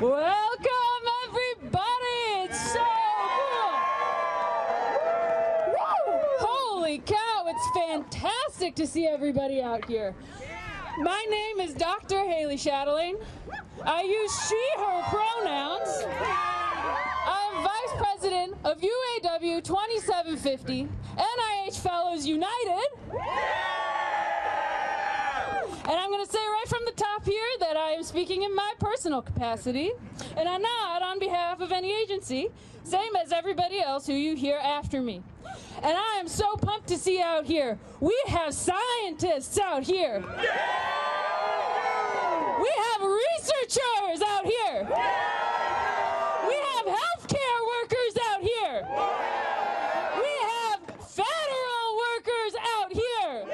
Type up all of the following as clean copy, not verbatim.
Welcome, everybody! It's so cool! Woo! Holy cow, it's fantastic to see everybody out here. My name is Dr. Haley Chatelain. I use she, her pronouns. I'm Vice President of UAW 2750, NIH Fellows United. And I'm going to say right from the top here that I am speaking in my personal capacity, and I'm not on behalf of any agency, same as everybody else who you hear after me. And I am so pumped to see out here. We have scientists out here. We have researchers out here. We have healthcare workers out here. We have federal workers out here.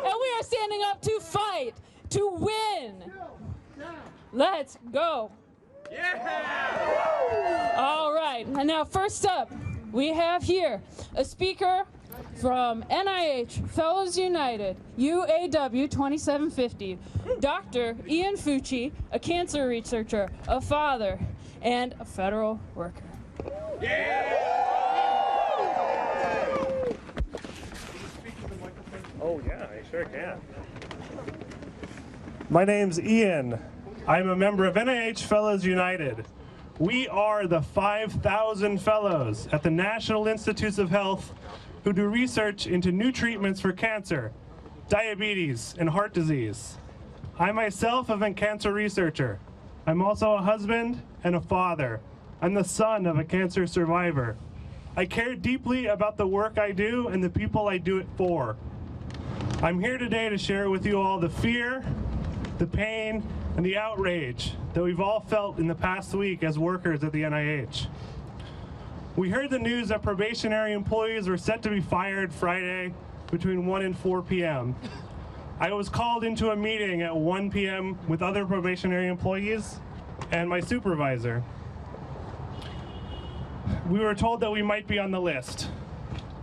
And we are standing up to fight, to win. Let's go. All right, and now first up, we have here a speaker from NIH Fellows United, UAW 2750, Dr. Ian Fucci, a cancer researcher, a father, and a federal worker. Oh yeah, I sure can. My name's Ian. I'm a member of NIH Fellows United. We are the 5,000 fellows at the National Institutes of Health who do research into new treatments for cancer, diabetes, and heart disease. I myself am a cancer researcher. I'm also a husband and a father. I'm the son of a cancer survivor. I care deeply about the work I do and the people I do it for. I'm here today to share with you all the fear, the pain, and the outrage that we've all felt in the past week as workers at the NIH. We heard the news that probationary employees were set to be fired Friday between 1 and 4 p.m. I was called into a meeting at 1 p.m. with other probationary employees and my supervisor. We were told that we might be on the list.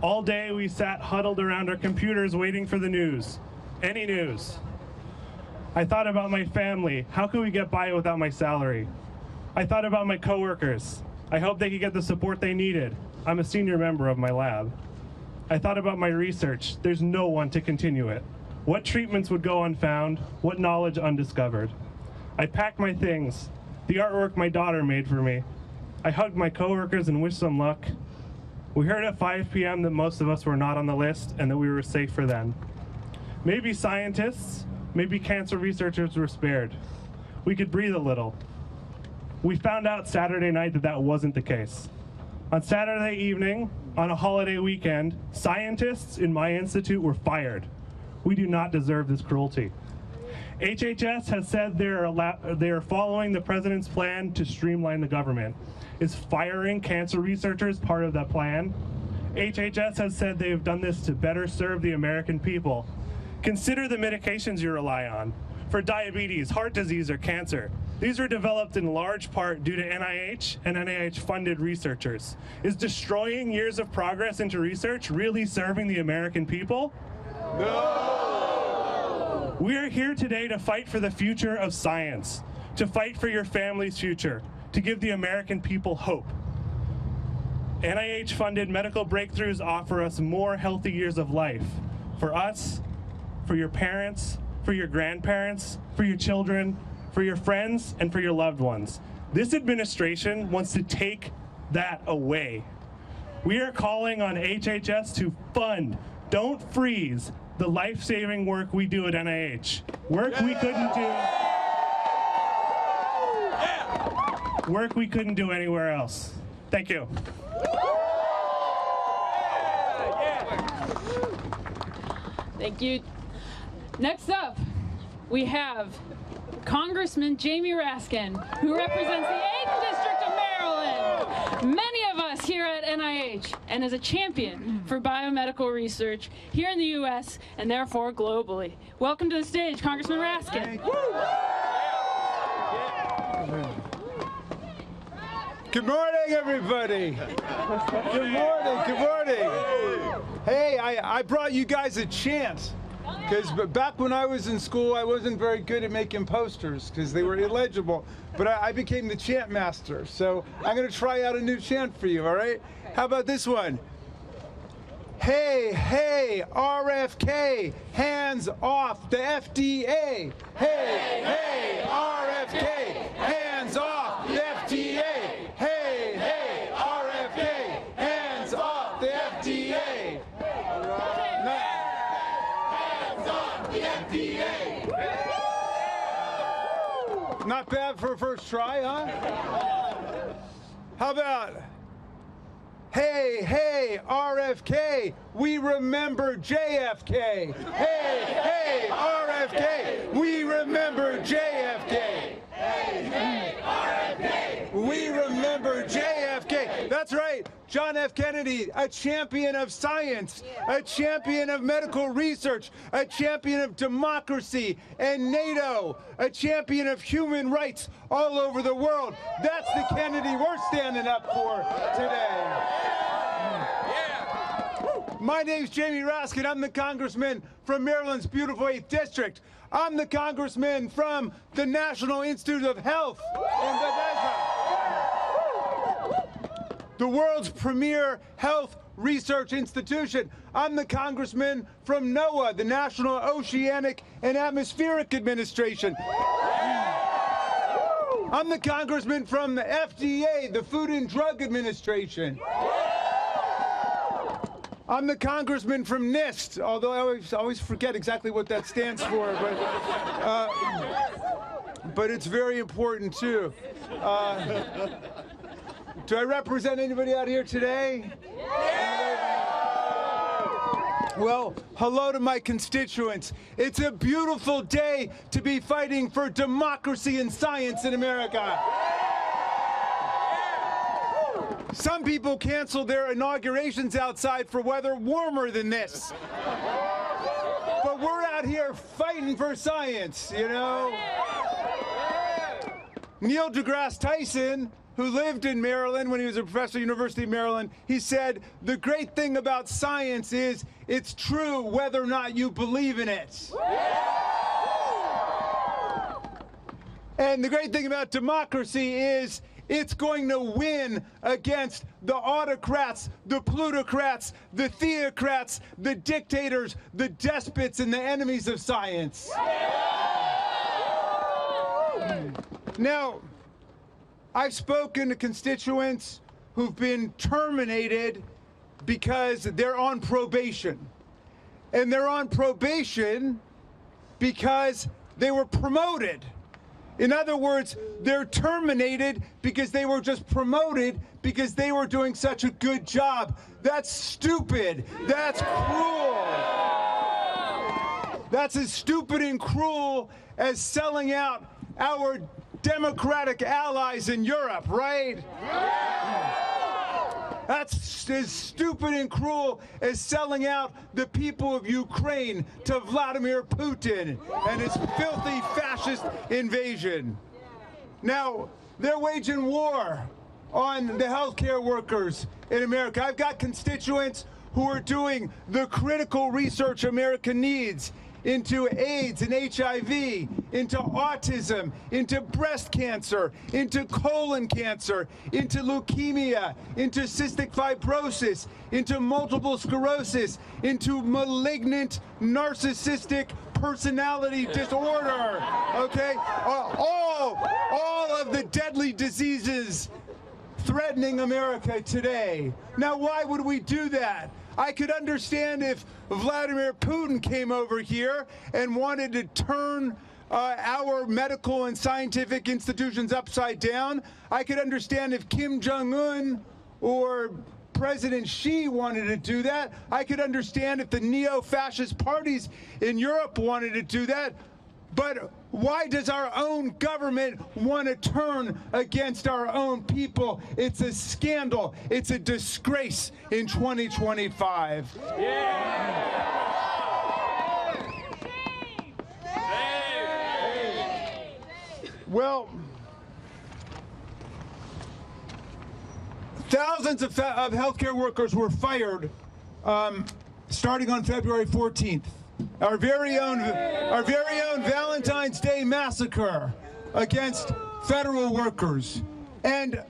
All day we sat huddled around our computers waiting for the news, any news. I thought about my family. How could we get by without my salary? I thought about my coworkers. I hope they could get the support they needed. I'm a senior member of my lab. I thought about my research. There's no one to continue it. What treatments would go unfound? What knowledge undiscovered? I packed my things, the artwork my daughter made for me. I hugged my coworkers and wished them luck. We heard at 5 p.m. that most of us were not on the list and that we were safe for then. Maybe scientists, maybe cancer researchers were spared. We could breathe a little. We found out Saturday night that that wasn't the case. On Saturday evening, on a holiday weekend, scientists in my institute were fired. We do not deserve this cruelty. HHS has said they are following the president's plan to streamline the government. Is firing cancer researchers part of that plan? HHS has said they have done this to better serve the American people. Consider the medications you rely on for diabetes, heart disease, or cancer. These were developed in large part due to NIH and NIH-funded researchers. Is destroying years of progress into research really serving the American people? No! We are here today to fight for the future of science, to fight for your family's future, to give the American people hope. NIH-funded medical breakthroughs offer us more healthy years of life for us, for your parents, for your grandparents, for your children, for your friends, and for your loved ones. This administration wants to take that away. We are calling on HHS to fund, don't freeze, the life-saving work we do at NIH. Work we couldn't do. Work we couldn't do anywhere else. Thank you. Thank you. Next up, we have Congressman Jamie Raskin, who represents the 8th District of Maryland. Many of us here at NIH, and is a champion for biomedical research here in the U.S. and therefore globally. Welcome to the stage, Congressman Raskin. Good morning, everybody. Good morning, good morning. Hey, I brought you guys a chant. Because back when I was in school, I wasn't very good at making posters because they were illegible. But I became the chant master. So I'm going to try out a new chant for you, all right? How about this one? Hey, hey, RFK, hands off the FDA. Hey, hey, RFK, hands off the FDA. Hey, hey, RFK, hands off the FDA. Hands off the FDA. Not bad for a first try, huh? How about, hey, hey, RFK, we remember JFK. Hey, hey, RFK, we remember JFK. Hey, hey, RFK, we remember JFK. That's right, John F. Kennedy, a champion of science, a champion of medical research, a champion of democracy and NATO, a champion of human rights all over the world. That's the Kennedy we're standing up for today. My name's Jamie Raskin. I'm the congressman from Maryland's beautiful 8th District. I'm the congressman from the National Institute of Health in Bethesda, the world's premier health research institution. I'm the congressman from NOAA, the National Oceanic and Atmospheric Administration. I'm the congressman from the FDA, the Food and Drug Administration. I'm the congressman from NIST, although I always forget exactly what that stands for, but it's very important too. Do I represent anybody out here today? Well, hello to my constituents. It's a beautiful day to be fighting for democracy and science in America. Some people cancel their inaugurations outside for weather warmer than this. But we're out here fighting for science, you know? Neil deGrasse Tyson, who lived in Maryland when he was a professor at the University of Maryland, he said, the great thing about science is it's true whether or not you believe in it. And the great thing about democracy is it's going to win against the autocrats, the plutocrats, the theocrats, the dictators, the despots, and the enemies of science. Now, I've spoken to constituents who've been terminated because they're on probation. And they're on probation because they were promoted. In other words, they're terminated because they were just promoted because they were doing such a good job. That's stupid. That's cruel. That's as stupid and cruel as selling out our democratic allies in Europe, right? That's as stupid and cruel as selling out the people of Ukraine to Vladimir Putin and his filthy fascist invasion. Now, they're waging war on the healthcare workers in America. I've got constituents who are doing the critical research America needs into AIDS and HIV, into autism, into breast cancer, into colon cancer, into leukemia, into cystic fibrosis, into multiple sclerosis, into malignant narcissistic personality disorder, okay? All of the deadly diseases threatening America today. Now, why would we do that? I could understand if Vladimir Putin came over here and wanted to turn our medical and scientific institutions upside down. I could understand if Kim Jong-un or President Xi wanted to do that. I could understand if the neo-fascist parties in Europe wanted to do that. But why does our own government want to turn against our own people? It's a scandal. It's a disgrace in 2025. Well, thousands of healthcare workers were fired starting on February 14th. our very own Valentine's Day massacre against federal workers. And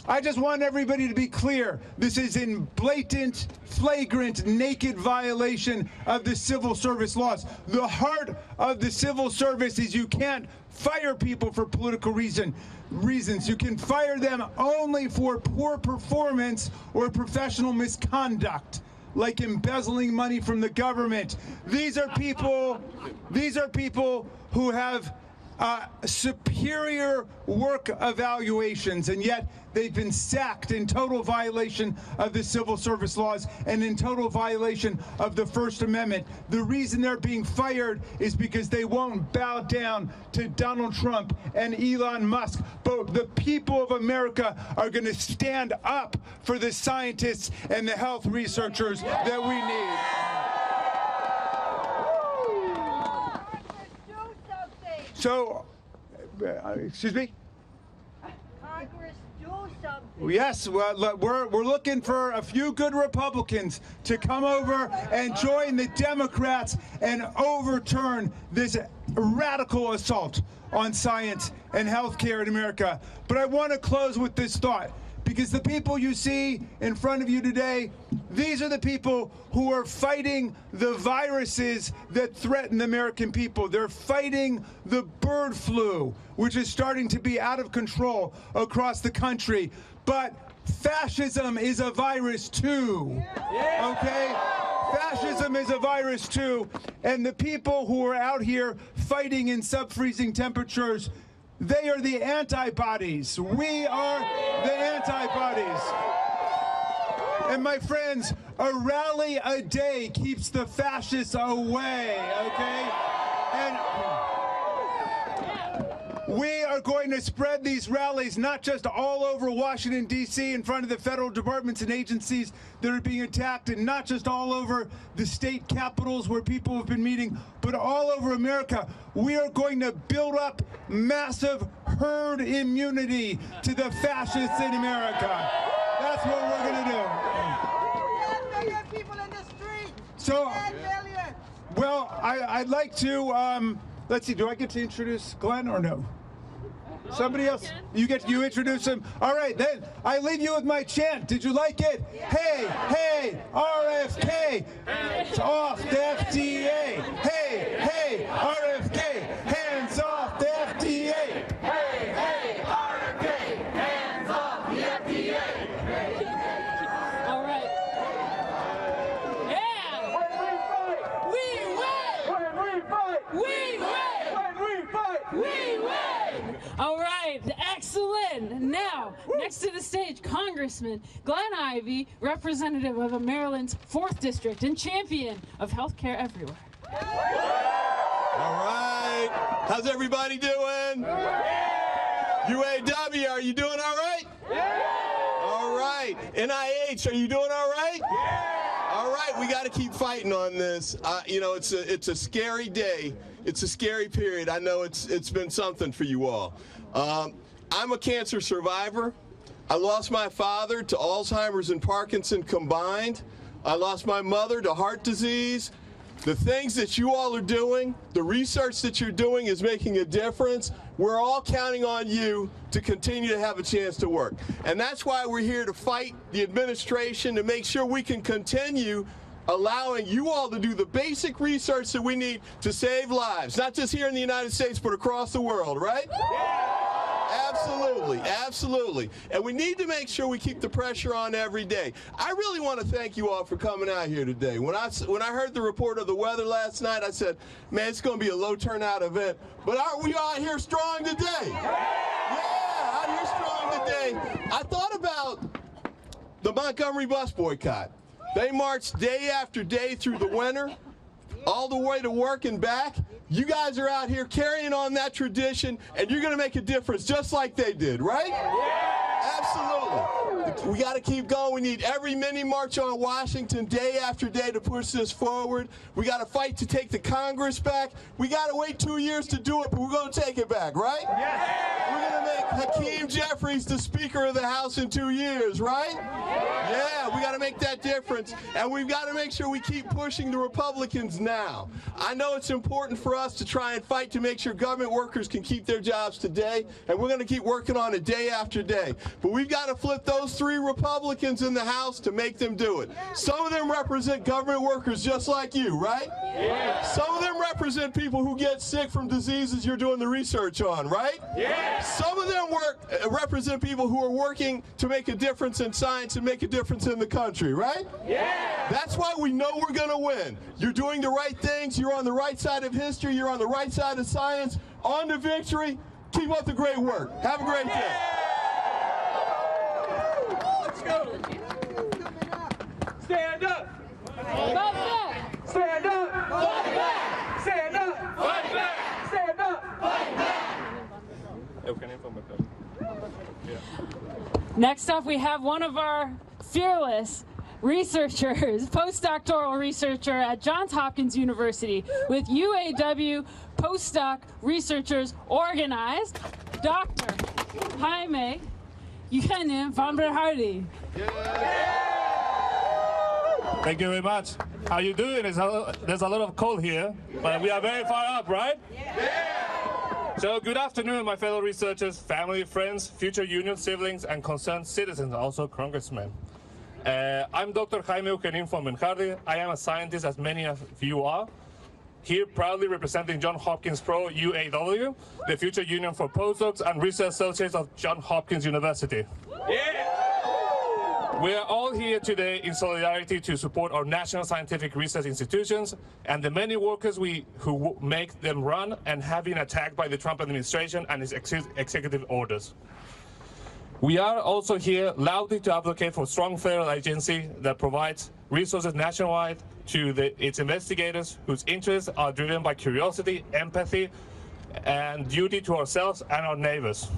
I just want everybody to be clear. This is in blatant, flagrant, naked violation of the civil service laws. The heart of the civil service is you can't fire people for political reasons. You can fire them only for poor performance or professional misconduct, like embezzling money from the government. These are people who have superior work evaluations, and yet they've been sacked in total violation of the civil service laws and in total violation of the First Amendment. The reason they're being fired is because they won't bow down to Donald Trump and Elon Musk. But the people of America are going to stand up for the scientists and the health researchers that we need. So, excuse me? Congress, do something. Yes, well, we're looking for a few good Republicans to come over and join the Democrats and overturn this radical assault on science and healthcare in America. But I want to close with this thought, because the people you see in front of you today, these are the people who are fighting the viruses that threaten the American people. They're fighting the bird flu, which is starting to be out of control across the country. But fascism is a virus too, okay? Fascism is a virus too, and the people who are out here fighting in sub-freezing temperatures, they are the antibodies. We are the antibodies. And my friends, a rally a day keeps the fascists away, okay? And we are going to spread these rallies not just all over Washington, D.C. in front of the federal departments and agencies that are being attacked, and not just all over the state capitals where people have been meeting, but all over America. We are going to build up massive herd immunity to the fascists in America. That's what we're going to do. 10 million people in the street. So, 10 million. well, I'd like to, let's see, do I get to introduce Glenn or no? Somebody else? You introduce him? All right, then I leave you with my chant. Did you like it? Hey, hey, RFK, it's off the FDA. Hey, hey, RFK, hands off the FDA. Hey, hey, RFK, hands off the FDA. All right. Yeah. We win. When we fight, We win. when we fight, We win. All right. Excellent. Now, next to the stage, Congressman Glenn Ivy, representative of Maryland's 4th District and champion of healthcare everywhere. All right. How's everybody doing? UAW, are you doing all right? All right. NIH, are you doing all right? All right, we got to keep fighting on this. You know, it's a scary day. It's a scary period. I know it's been something for you all. I'm a cancer survivor. I lost my father to Alzheimer's and Parkinson combined. I lost my mother to heart disease. The things that you all are doing, the research that you're doing is making a difference. We're all counting on you to continue to have a chance to work. And that's why we're here to fight the administration to make sure we can continue allowing you all to do the basic research that we need to save lives, not just here in the United States, but across the world, right? Absolutely, absolutely. And we need to make sure we keep the pressure on every day. I really want to thank you all for coming out here today. When I heard the report of the weather last night, I said, man, it's going to be a low turnout event. But aren't we all here strong today? Yeah, out here strong today. I thought about the Montgomery bus boycott. They marched day after day through the winter, all the way to work and back. You guys are out here carrying on that tradition, and you're going to make a difference just like they did, right? Absolutely. We got to keep going. We need every mini march on Washington day after day to push this forward. We got to fight to take the Congress back. We got to wait 2 years to do it, but we're going to take it back, right? We're going to make Hakeem Jeffries the Speaker of the House in 2 years, right? Yeah, we got to make that difference. And we've got to make sure we keep pushing the Republicans now. now. I know it's important for us to try and fight to make sure government workers can keep their jobs today, and we're going to keep working on it day after day. But we've got to flip those 3 Republicans in the House to make them do it. Some of them represent government workers just like you, right? Yeah. Some of them represent people who get sick from diseases you're doing the research on, right? Yeah. Some of them represent people who are working to make a difference in science and make a difference in the country, right? Yeah. That's why we know we're going to win. You're doing the right things. You're on the right side of history. You're on the right side of science. On to victory. Keep up the great work. Have a great day. Let's go. Stand up. Fight back. Stand up. Fight back. Stand up. Fight back. Stand up. Fight back. Next up, we have one of our fearless researchers, postdoctoral researcher at Johns Hopkins University with UAW postdoc researchers organized, Dr. Jaime Buchanan von Hardy. Thank you very much. How you doing? There's a lot of cold here, but we are very far up, right? So good afternoon, my fellow researchers, family, friends, future union siblings, and concerned citizens, also congressmen. I'm Dr. Jaime Buchanan von Hardy. I am a scientist, as many of you are, here proudly representing Johns Hopkins Pro UAW, the future union for postdocs and research associates of Johns Hopkins University. We are all here today in solidarity to support our national scientific research institutions and the many workers who make them run and have been attacked by the Trump administration and its executive orders. We are also here loudly to advocate for a strong federal agency that provides resources nationwide to its investigators whose interests are driven by curiosity, empathy, and duty to ourselves and our neighbors.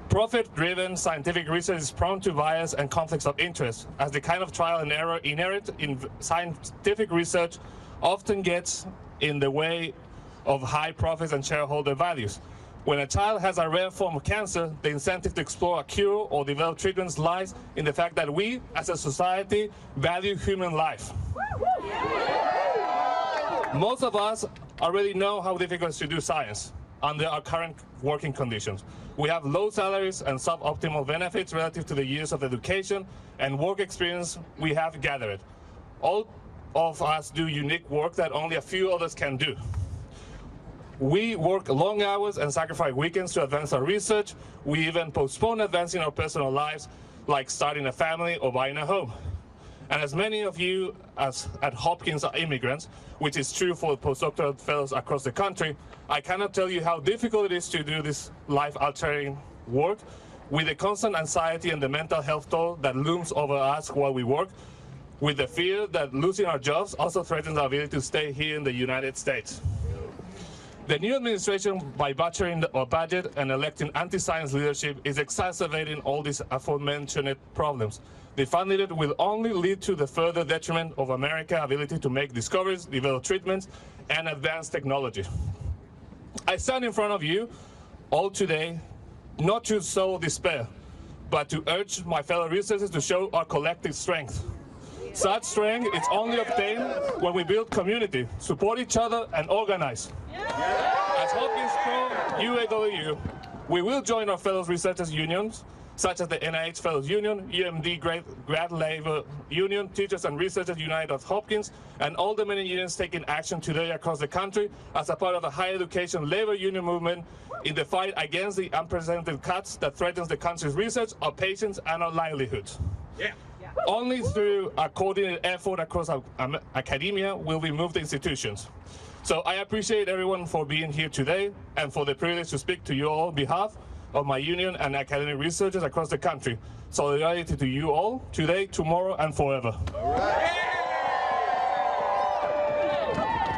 Profit-driven scientific research is prone to bias and conflicts of interest, as the kind of trial and error inherent in scientific research often gets in the way of high profits and shareholder values. When a child has a rare form of cancer, the incentive to explore a cure or develop treatments lies in the fact that we, as a society, value human life. Most of us already know how difficult it is to do science under our current working conditions. We have low salaries and suboptimal benefits relative to the years of education and work experience we have gathered. All of us do unique work that only a few others can do. We work long hours and sacrifice weekends to advance our research. We even postpone advancing our personal lives, like starting a family or buying a home. And as many of you at Hopkins are immigrants, which is true for postdoctoral fellows across the country, I cannot tell you how difficult it is to do this life-altering work with the constant anxiety and the mental health toll that looms over us while we work, with the fear that losing our jobs also threatens our ability to stay here in the United States. The new administration, by butchering our budget and electing anti-science leadership, is exacerbating all these aforementioned problems. The funding it will only lead to the further detriment of America's ability to make discoveries, develop treatments, and advance technology. I stand in front of you all today not to sow despair, but to urge my fellow researchers to show our collective strength. Such strength is only obtained when we build community, support each other, and organize. As Hopkins Pro UAW, we will join our fellow researchers unions, such as the NIH Fellows Union, UMD Grad Labor Union, Teachers and Researchers United of Hopkins, and all the many unions taking action today across the country as a part of the higher education labor union movement in the fight against the unprecedented cuts that threatens the country's research, our patients, and our livelihoods. Only through a coordinated effort across academia will we move the institutions. So I appreciate everyone for being here today and for the privilege to speak to you all on behalf of my union and academic researchers across the country. Solidarity to you all, today, tomorrow, and forever. All right.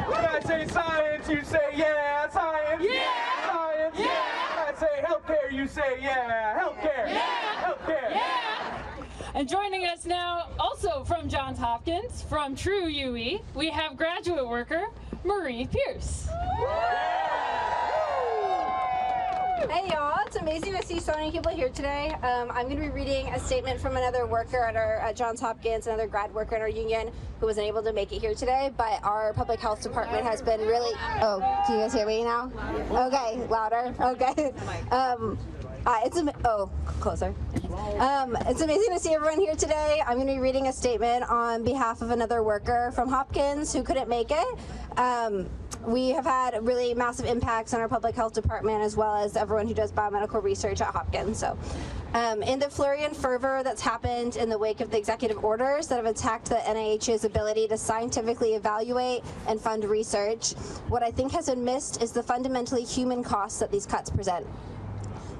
When I say science, you say yeah, science. Yeah. Science. Yeah. When I say healthcare, you say yeah, healthcare. Yeah. Healthcare. Yeah. And joining us now, also from Johns Hopkins, from True UE, we have graduate worker Marie Pierce. Hey y'all, it's amazing to see so many people here today. I'm going to be reading a statement from another worker at Johns Hopkins, another grad worker in our union who wasn't able to make it here today, but our public health department has been really, oh, can you guys hear me now? Okay, louder, okay. Closer. It's amazing to see everyone here today. I'm going to be reading a statement on behalf of another worker from Hopkins who couldn't make it. We have had really massive impacts on our public health department as well as everyone who does biomedical research at Hopkins. So, in the flurry and fervor that's happened in the wake of the executive orders that have attacked the NIH's ability to scientifically evaluate and fund research, what I think has been missed is the fundamentally human costs that these cuts present.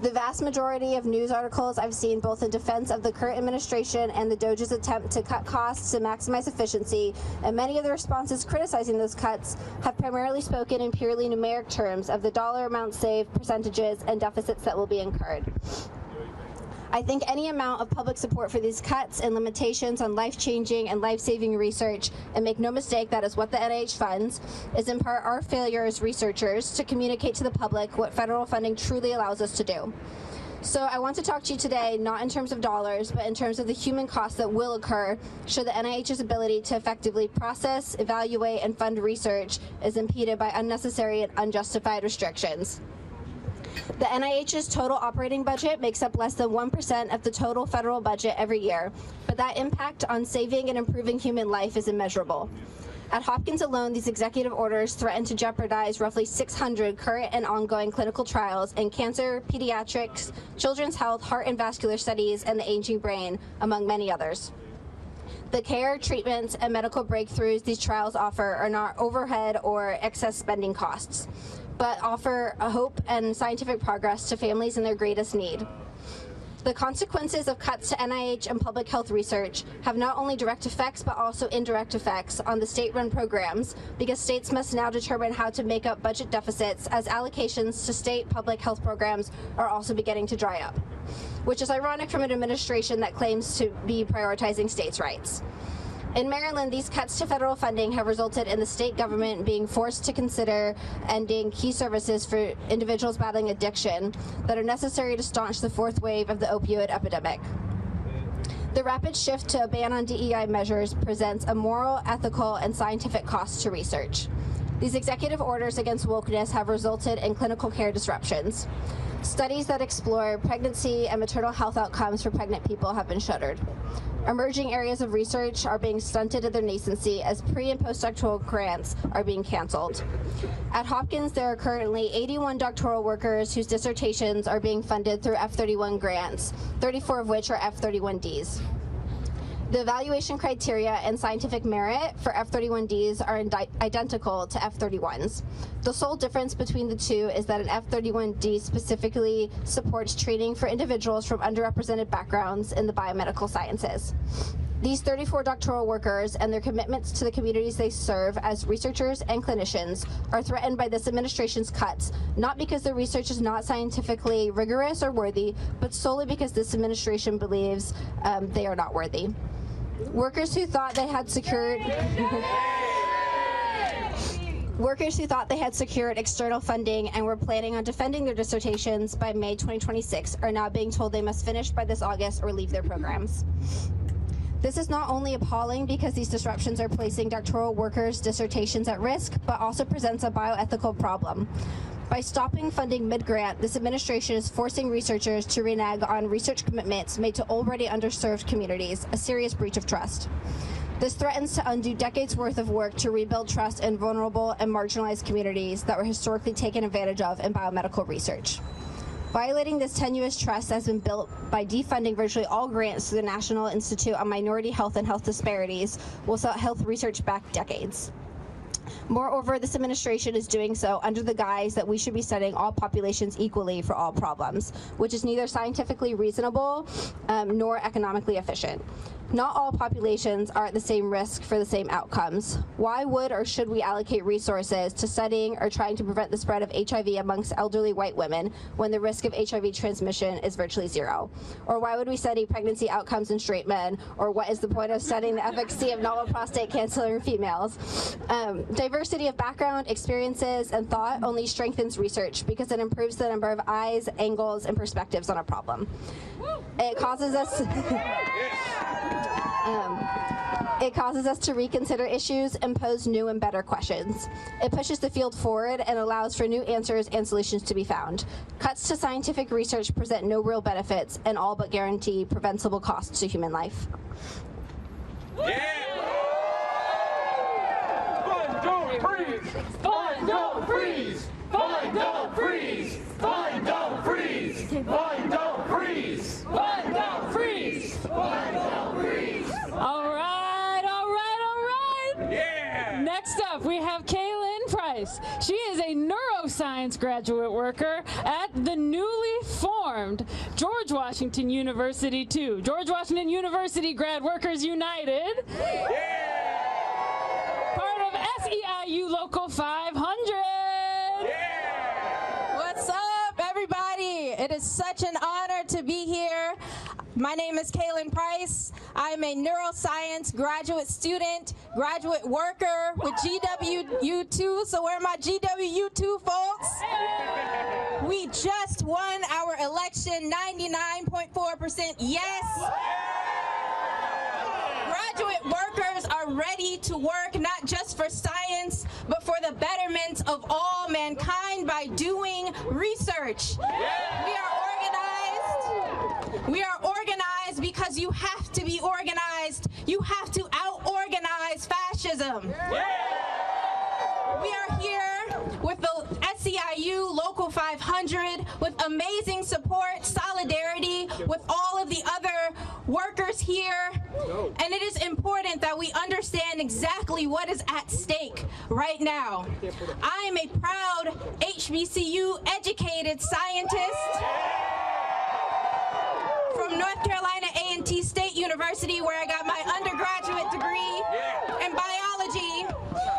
The vast majority of news articles I've seen both in defense of the current administration and the Doge's attempt to cut costs to maximize efficiency, and many of the responses criticizing those cuts have primarily spoken in purely numeric terms of the dollar amount saved, percentages, and deficits that will be incurred. I think any amount of public support for these cuts and limitations on life-changing and life-saving research, and make no mistake, that is what the NIH funds, is in part our failure as researchers to communicate to the public what federal funding truly allows us to do. So I want to talk to you today, not in terms of dollars, but in terms of the human costs that will occur should the NIH's ability to effectively process, evaluate, and fund research is impeded by unnecessary and unjustified restrictions. The NIH's total operating budget makes up less than 1% of the total federal budget every year, but that impact on saving and improving human life is immeasurable. At Hopkins alone, these executive orders threaten to jeopardize roughly 600 current and ongoing clinical trials in cancer, pediatrics, children's health, heart and vascular studies, and the aging brain, among many others. The care, treatments, and medical breakthroughs these trials offer are not overhead or excess spending costs, but offer a hope and scientific progress to families in their greatest need. The consequences of cuts to NIH and public health research have not only direct effects but also indirect effects on the state-run programs, because states must now determine how to make up budget deficits as allocations to state public health programs are also beginning to dry up, which is ironic from an administration that claims to be prioritizing states' rights. In Maryland, these cuts to federal funding have resulted in the state government being forced to consider ending key services for individuals battling addiction that are necessary to staunch the fourth wave of the opioid epidemic. The rapid shift to a ban on DEI measures presents a moral, ethical, and scientific cost to research. These executive orders against wokeness have resulted in clinical care disruptions. Studies that explore pregnancy and maternal health outcomes for pregnant people have been shuttered. Emerging areas of research are being stunted at their nascency as pre- and postdoctoral grants are being canceled. At Hopkins, there are currently 81 doctoral workers whose dissertations are being funded through F-31 grants, 34 of which are F-31Ds. The evaluation criteria and scientific merit for F-31Ds are identical to F-31s. The sole difference between the two is that an F-31D specifically supports training for individuals from underrepresented backgrounds in the biomedical sciences. These 34 doctoral workers and their commitments to the communities they serve as researchers and clinicians are threatened by this administration's cuts, not because their research is not scientifically rigorous or worthy, but solely because this administration believes they are not worthy. Workers who thought they had secured external funding and were planning on defending their dissertations by May 2026 are now being told they must finish by this August or leave their programs. This is not only appalling because these disruptions are placing doctoral workers' dissertations at risk, but also presents a bioethical problem. By stopping funding mid-grant, this administration is forcing researchers to renege on research commitments made to already underserved communities, a serious breach of trust. This threatens to undo decades' worth of work to rebuild trust in vulnerable and marginalized communities that were historically taken advantage of in biomedical research. Violating this tenuous trust has been built by defunding virtually all grants to the National Institute on Minority Health and Health Disparities will set health research back decades. Moreover, this administration is doing so under the guise that we should be studying all populations equally for all problems, which is neither scientifically reasonable nor economically efficient. Not all populations are at the same risk for the same outcomes. Why would or should we allocate resources to studying or trying to prevent the spread of HIV amongst elderly white women when the risk of HIV transmission is virtually zero? Or why would we study pregnancy outcomes in straight men? Or what is the point of studying the efficacy of novel prostate cancer in females? Diversity of background, experiences, and thought only strengthens research because it improves the number of eyes, angles, and perspectives on a problem. It causes us it causes us to reconsider issues and pose new and better questions. It pushes the field forward and allows for new answers and solutions to be found. Cuts to scientific research present no real benefits and all but guarantee preventable costs to human life. Fund, don't freeze! Fund, don't freeze! Fund, don't freeze! Fund, don't freeze! Fund, don't freeze! Fund, don't freeze! Fund, don't freeze! All right, all right, all right. Yeah! Next up, we have Kaylin Price. She is a neuroscience graduate worker at the newly formed George Washington University 2. George Washington University Grad Workers United. Yeah! Part of SEIU Local 500. What's up, everybody? It is such an honor to be here. My name is Kaylin Price. I'm a neuroscience graduate student, graduate worker with GWU2. So where are my GWU2 folks? We just won our election, 99.4% yes. Graduate workers are ready to work not just for science, but for the betterment of all mankind by doing research. We are organized because you have to be organized. You have to out-organize fascism. We are here with the SEIU Local 500 with amazing support, solidarity with all of the other workers here. And it is important that we understand exactly what is at stake right now. I am a proud HBCU educated scientist from North Carolina A&T State University, where I got my undergraduate degree in biology,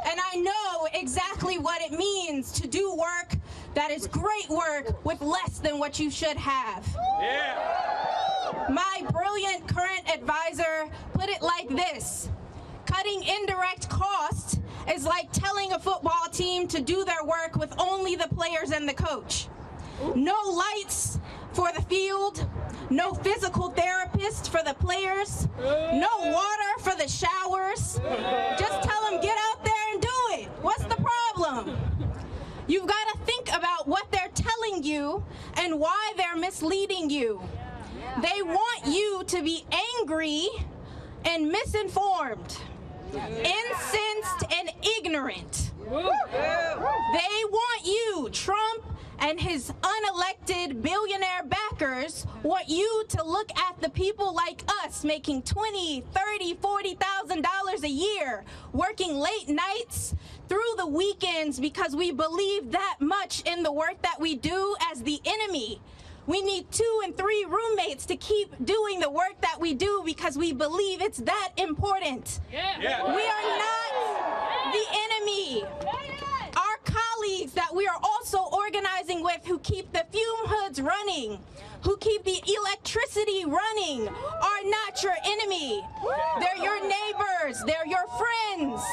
and I know exactly what it means to do work that is great work with less than what you should have. My brilliant current advisor put it like this: cutting indirect costs is like telling a football team to do their work with only the players and the coach. No lights for the field, no physical therapist for the players, no water for the showers. Just tell them, get out there and do it. What's the problem? You've got to think about what they're telling you and why they're misleading you. They want you to be angry and misinformed, incensed and ignorant. They want you, Trump and his unelected billionaire backers, want you to look at the people like us making $20,000, $30,000, $40,000 a year, working late nights through the weekends because we believe that much in the work that we do as the enemy. We need 2 and 3 roommates to keep doing the work that we do because we believe it's that important. We are not the enemy. Our colleagues that we are also organizing with, who keep the fume hoods running, who keep the electricity running, are not your enemy. They're your neighbors, they're your friends,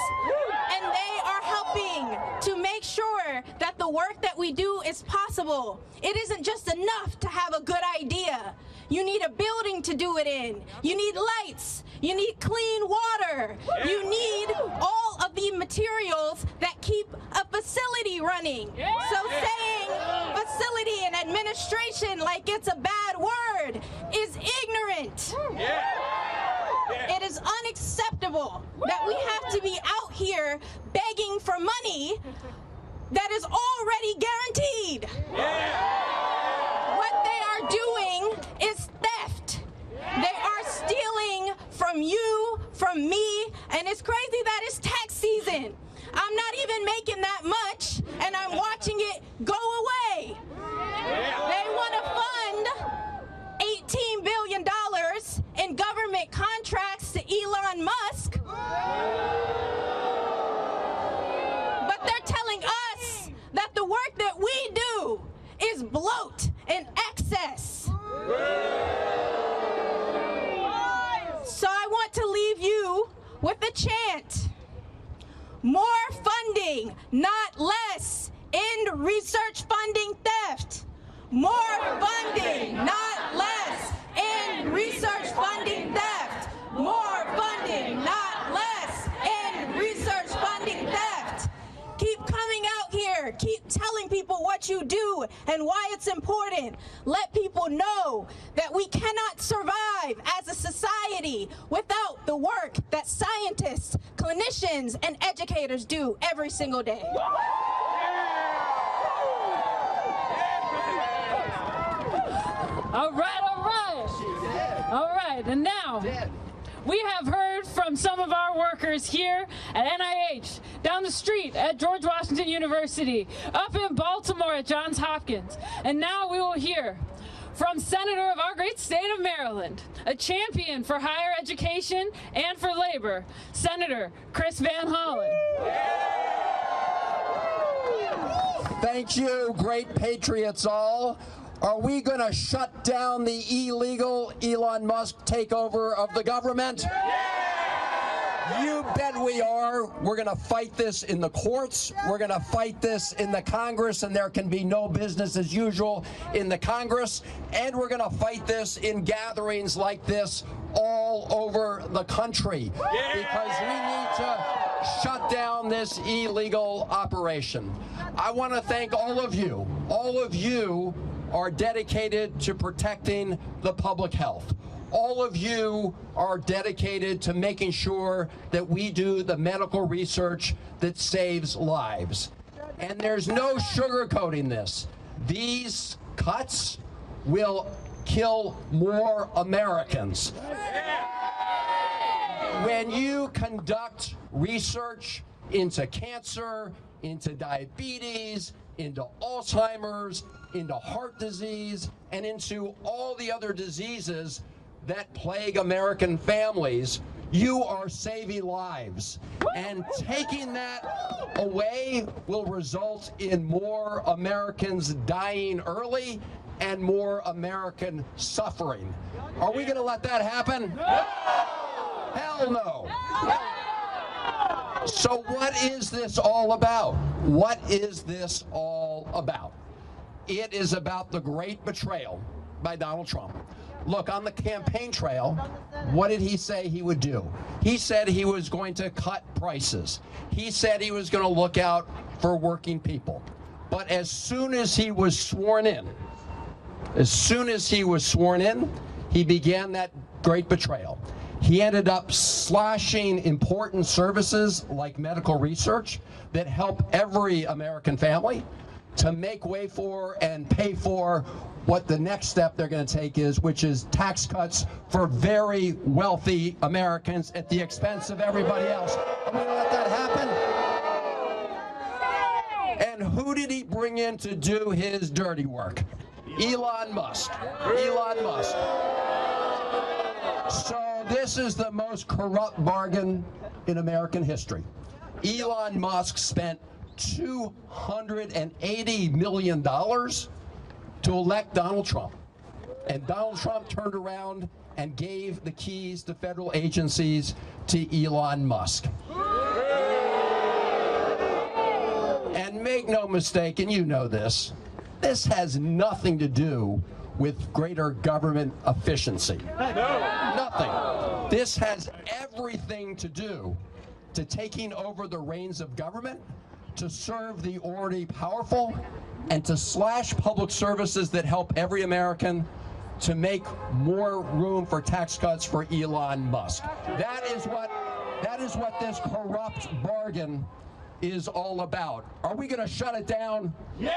and they are helping to make sure that the work that we do is possible. It isn't just enough to have a good idea. You need a building to do it in. You need lights. You need clean water. You need all of the materials that keep a facility running. So saying facility and administration like it's a bad word is ignorant. It is unacceptable that we have to be out here begging for money that is already guaranteed. What they are doing is theft. They are stealing from you, from me, and it's crazy that it's tax season. I'm not even making that much, and I'm watching it go away. They want to fund $18 billion in government contracts research funding theft. More funding, not less. End research funding theft. More funding, not less. End research funding theft. Keep coming out here. Keep telling people what you do and why it's important. Let people know that we cannot survive as a society without the work that scientists, clinicians, and educators do every single day. All right, all right. All right, and now we have heard from some of our workers here at NIH, down the street at George Washington University, up in Baltimore at Johns Hopkins, and now we will hear from Senator of our great state of Maryland, a champion for higher education and for labor, Senator Chris Van Hollen. Thank you, great patriots all. Are we going to shut down the illegal Elon Musk takeover of the government? You bet we are. We're going to fight this in the courts. We're going to fight this in the Congress, and there can be no business as usual in the Congress. And we're going to fight this in gatherings like this all over the country, because we need to shut down this illegal operation. I want to thank all of you. All of you are dedicated to protecting the public health. All of you are dedicated to making sure that we do the medical research that saves lives. And there's no sugarcoating this. These cuts will kill more Americans. When you conduct research into cancer, into diabetes, into Alzheimer's, into heart disease, and into all the other diseases that plague American families, you are saving lives. And taking that away will result in more Americans dying early and more American suffering. Are we going to let that happen? No! Hell no! So what is this all about? What is this all about? It is about the great betrayal by Donald Trump. Look, on the campaign trail, what did he say he would do? He said he was going to cut prices. He said he was going to look out for working people. But as soon as he was sworn in, he began that great betrayal. He ended up slashing important services like medical research that help every American family to make way for and pay for what the next step they're going to take is, which is tax cuts for very wealthy Americans at the expense of everybody else. Are we going to let that happen? And who did he bring in to do his dirty work? Elon Musk. Elon Musk. So this is the most corrupt bargain in American history. Elon Musk spent $280 million to elect Donald Trump. And Donald Trump turned around and gave the keys to federal agencies to Elon Musk. And make no mistake, and you know this has nothing to do with greater government efficiency. Nothing. This has everything to do to taking over the reins of government, to serve the already powerful, and to slash public services that help every American, to make more room for tax cuts for Elon Musk. That is what this corrupt bargain is all about. Are we going to shut it down? Yeah!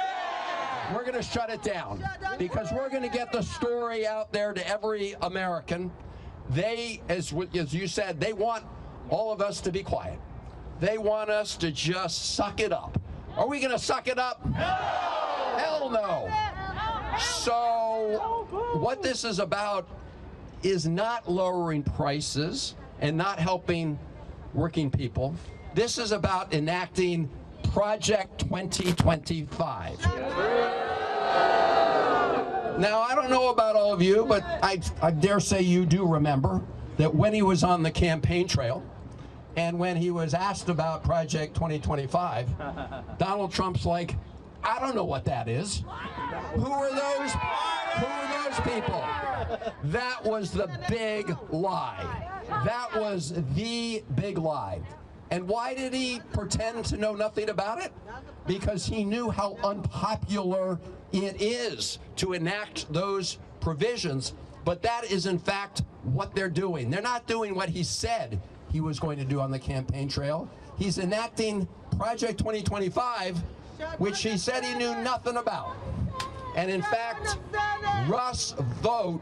We're going to shut it down because we're going to get the story out there to every American. They, as you said, they want all of us to be quiet. They want us to just suck it up. Are we going to suck it up? No! Hell no. So what this is about is not lowering prices and not helping working people. This is about enacting Project 2025. Now, I don't know about all of you, but I dare say you do remember that when he was on the campaign trail and when he was asked about Project 2025, Donald Trump's like, I don't know what that is. Who are those? Who are those people? That was the big lie. That was the big lie. And why did he pretend to know nothing about it? Because he knew how unpopular it is to enact those provisions. But that is, in fact, what they're doing. They're not doing what he said he was going to do on the campaign trail. He's enacting Project 2025, which he said he knew nothing about. And in fact, Russ Vought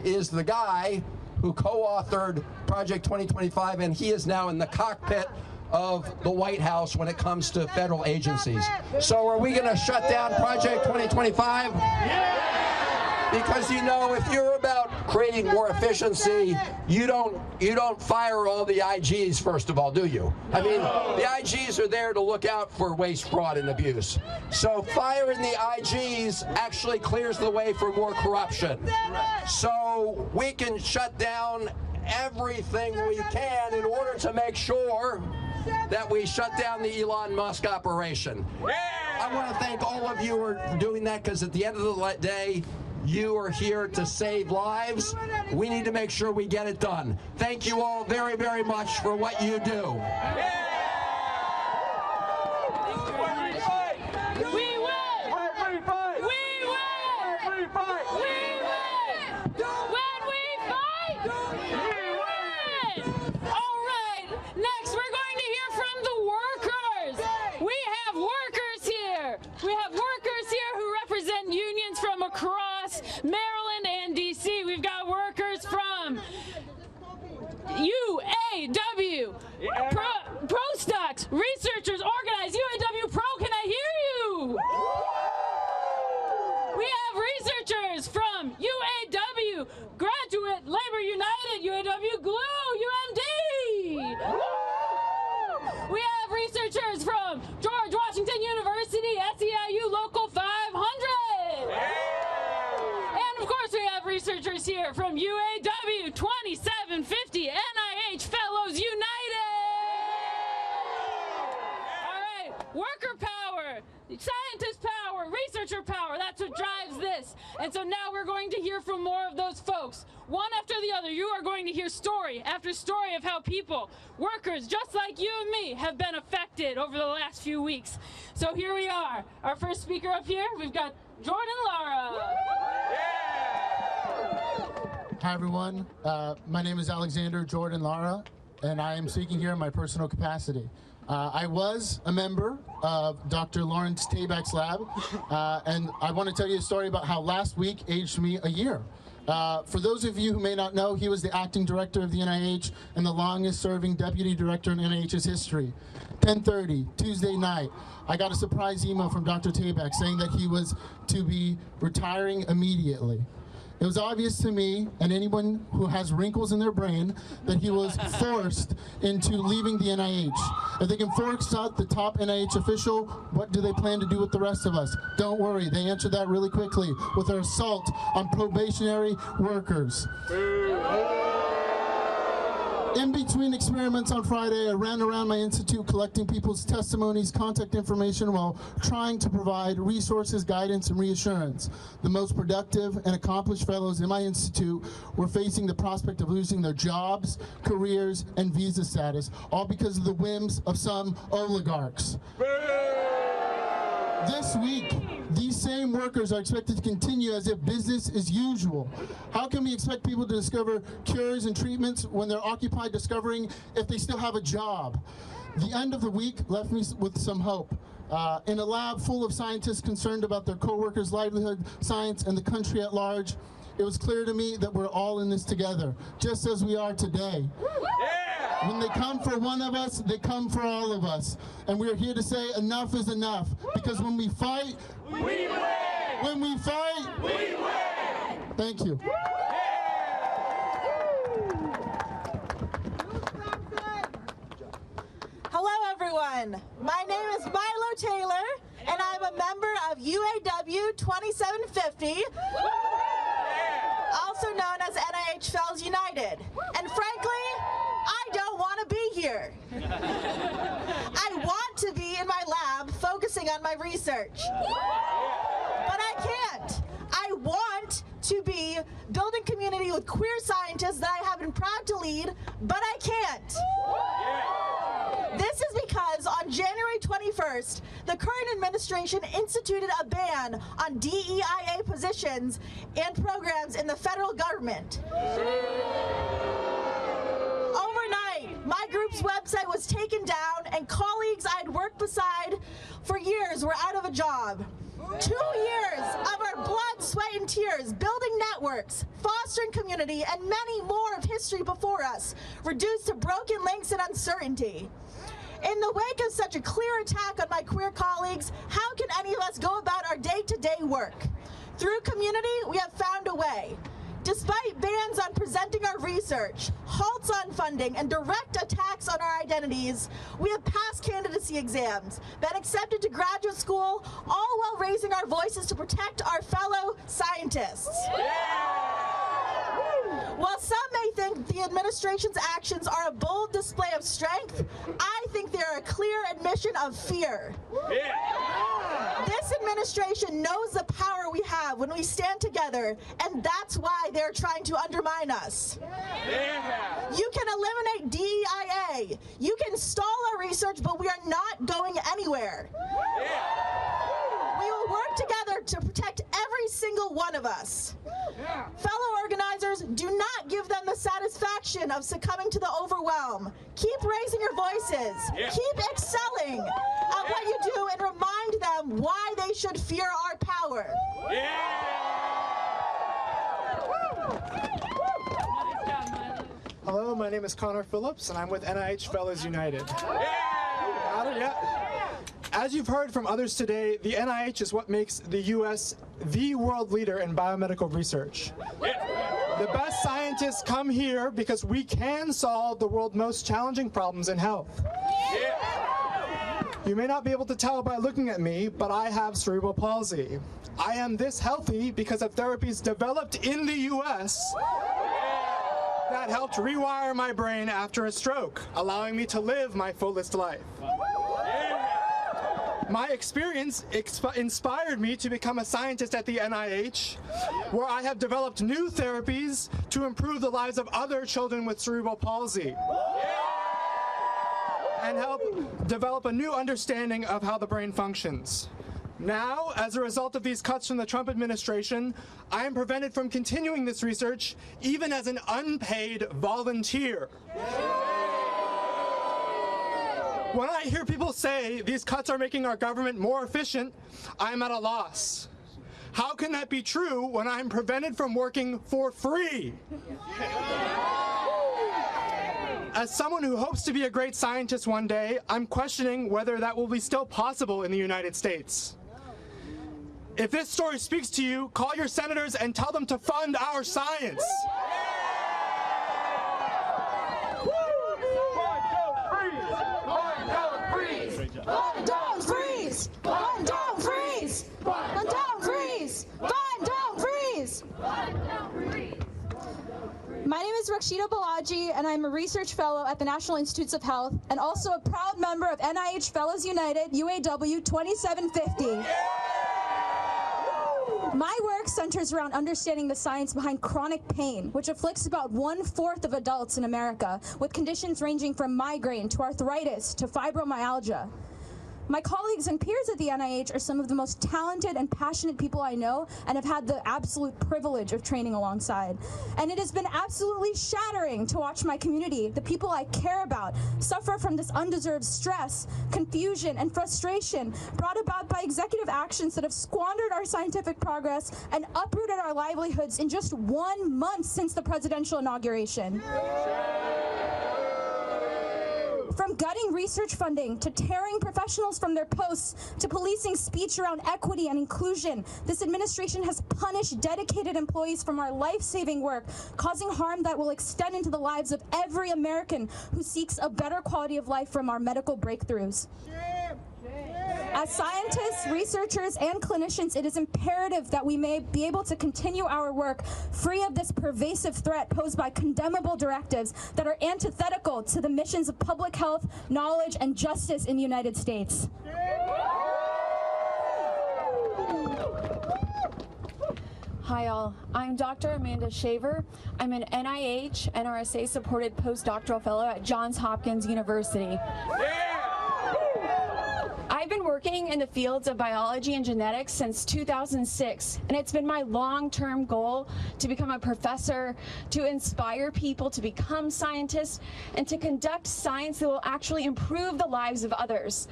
is the guy who co-authored Project 2025, and he is now in the cockpit of the White House when it comes to federal agencies. So are we going to shut down Project 2025? Yeah! Because, you know, if you're about creating more efficiency, you don't fire all the IGs, first of all, do you? I mean, the IGs are there to look out for waste, fraud, and abuse. So firing the IGs actually clears the way for more corruption. So we can shut down everything we can in order to make sure that we shut down the Elon Musk operation. I want to thank all of you for doing that, because at the end of the day, you are here to save lives. We need to make sure we get it done. Thank you all very, very much for what you do. Maryland and DC. We've got workers from UAW, Pro Stocks, researchers organized, UAW Pro, can I hear you? We have researchers from UAW, Graduate Labor United, UAW Glue, UMD. We have researchers from George Washington University, SEIU Local 500. Researchers here from UAW 2750 NIH Fellows United. All right, worker power, scientist power, researcher power, that's what drives this. And so now we're going to hear from more of those folks. One after the other, you are going to hear story after story of how people, workers just like you and me, have been affected over the last few weeks. So here we are. Our first speaker up here, we've got Jordan Lara. Hi everyone, my name is Alexander Jordan Lara, and I am speaking here in my personal capacity. I was a member of Dr. Lawrence Tabak's lab, and I want to tell you a story about how last week aged me a year. For those of you who may not know, he was the acting director of the NIH and the longest serving deputy director in NIH's history. 10:30, Tuesday night, I got a surprise email from Dr. Tabak saying that he was to be retiring immediately. It was obvious to me and anyone who has wrinkles in their brain that he was forced into leaving the NIH. If they can force out the top NIH official, what do they plan to do with the rest of us? Don't worry, they answered that really quickly with their assault on probationary workers. In between experiments on Friday, I ran around my institute collecting people's testimonies, contact information, while trying to provide resources, guidance, and reassurance. The most productive and accomplished fellows in my institute were facing the prospect of losing their jobs, careers, and visa status, all because of the whims of some oligarchs. This week, these same workers are expected to continue as if business is usual. How can we expect people to discover cures and treatments when they're occupied discovering if they still have a job? The end of the week left me with some hope. In a lab full of scientists concerned about their co-workers' livelihood, science, and the country at large, it was clear to me that we're all in this together, just as we are today. When they come for one of us, they come for all of us. And we're here to say enough is enough. Because when we fight, we win! When we fight, we win! Thank you. Hello, everyone. My name is Milo Taylor, and I'm a member of UAW 2750, also known as NIH Fellows United. And frankly, I don't want to be here. I want to be in my lab focusing on my research. But I can't. I want to be building community with queer scientists that I have been proud to lead, but I can't. This is because on January 21st, the current administration instituted a ban on DEIA positions and programs in the federal government. Overnight, my group's website was taken down and colleagues I'd worked beside for years were out of a job. 2 years of our blood, sweat, and tears, building networks, fostering community, and many more of history before us, reduced to broken links and uncertainty. In the wake of such a clear attack on my queer colleagues, how can any of us go about our day-to-day work? Through community, we have found a way. Despite bans on presenting our research, halts on funding, and direct attacks on our identities, we have passed candidacy exams, been accepted to graduate school, all while raising our voices to protect our fellow scientists. While some may think the administration's actions are a bold display of strength, I think they are a clear admission of fear. This administration knows the power we have when we stand together, and that's why they're trying to undermine us. You can eliminate DEIA. You can stall our research, but we are not going anywhere. We will work together to protect every single one of us. Fellow organizers, do not give them the satisfaction of succumbing to the overwhelm. Keep raising your voices. Keep excelling at what you do and remind them why they should fear our power. Hello, my name is Connor Phillips, and I'm with NIH Fellows United. As you've heard from others today, the NIH is what makes the U.S. the world leader in biomedical research. The best scientists come here because we can solve the world's most challenging problems in health. You may not be able to tell by looking at me, but I have cerebral palsy. I am this healthy because of therapies developed in the U.S. that helped rewire my brain after a stroke, allowing me to live my fullest life. My experience inspired me to become a scientist at the NIH, where I have developed new therapies to improve the lives of other children with cerebral palsy and help develop a new understanding of how the brain functions. Now, as a result of these cuts from the Trump administration, I am prevented from continuing this research, even as an unpaid volunteer. When I hear people say these cuts are making our government more efficient, I'm at a loss. How can that be true when I'm prevented from working for free? As someone who hopes to be a great scientist one day, I'm questioning whether that will be still possible in the United States. If this story speaks to you, call your senators and tell them to fund our science. Fund, don't freeze! Fund, don't freeze! Fund, don't freeze! Fund, don't freeze! My name is Rakshita Balaji, and I'm a research fellow at the National Institutes of Health, and also a proud member of NIH Fellows United, UAW 2750. My work centers around understanding the science behind chronic pain, which afflicts about 1/4 of adults in America, with conditions ranging from migraine to arthritis to fibromyalgia. My colleagues and peers at the NIH are some of the most talented and passionate people I know and have had the absolute privilege of training alongside. And it has been absolutely shattering to watch my community, the people I care about, suffer from this undeserved stress, confusion, and frustration brought about by executive actions that have squandered our scientific progress and uprooted our livelihoods in just 1 month since the presidential inauguration. From gutting research funding, to tearing professionals from their posts, to policing speech around equity and inclusion, this administration has punished dedicated employees from our life-saving work, causing harm that will extend into the lives of every American who seeks a better quality of life from our medical breakthroughs. As scientists, researchers, and clinicians, it is imperative that we may be able to continue our work free of this pervasive threat posed by condemnable directives that are antithetical to the missions of public health, knowledge, and justice in the United States. Hi all, I'm Dr. Amanda Shaver. I'm an NIH NRSA supported postdoctoral fellow at Johns Hopkins University. I've been working in the fields of biology and genetics since 2006, and it's been my long-term goal to become a professor, to inspire people to become scientists, and to conduct science that will actually improve the lives of others.